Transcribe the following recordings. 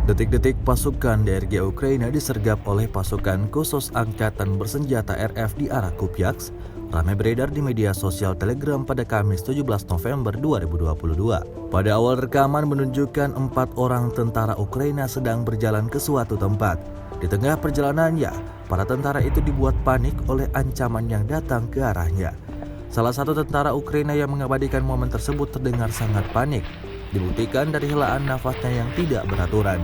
Detik-detik pasukan DRG Ukraina disergap oleh pasukan khusus angkatan bersenjata RF di arah Kupiansk, ramai beredar di media sosial Telegram pada Kamis 17 November 2022. Pada awal rekaman menunjukkan 4 orang tentara Ukraina sedang berjalan ke suatu tempat. Di tengah perjalanannya, para tentara itu dibuat panik oleh ancaman yang datang ke arahnya. Salah satu tentara Ukraina yang mengabadikan momen tersebut terdengar sangat panik, dibuktikan dari helaan nafasnya yang tidak beraturan.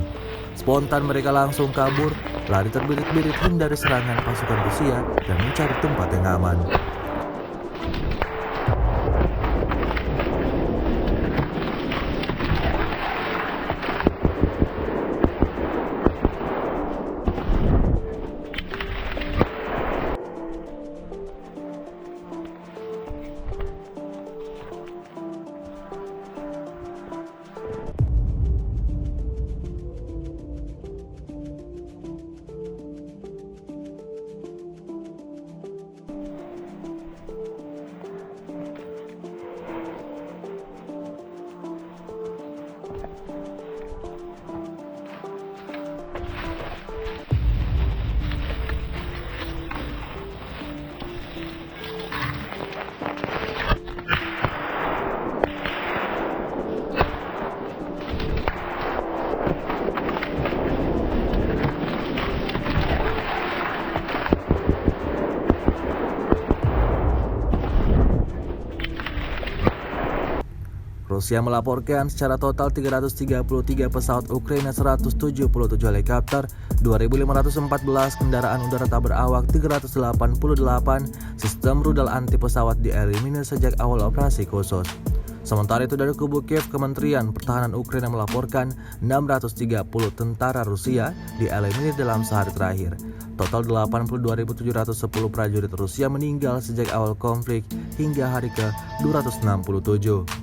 Spontan mereka langsung kabur, lari terbirit-birit hindari serangan pasukan Rusia dan mencari tempat yang aman. Rusia melaporkan secara total 333 pesawat Ukraina, 177 helikopter, 2.514 kendaraan udara tak berawak, 388 sistem rudal anti pesawat dieliminir sejak awal operasi khusus. Sementara itu dari kubu Kiev, Kementerian Pertahanan Ukraina melaporkan 630 tentara Rusia dieliminir dalam sehari terakhir. Total 82.710 prajurit Rusia meninggal sejak awal konflik hingga hari ke-267.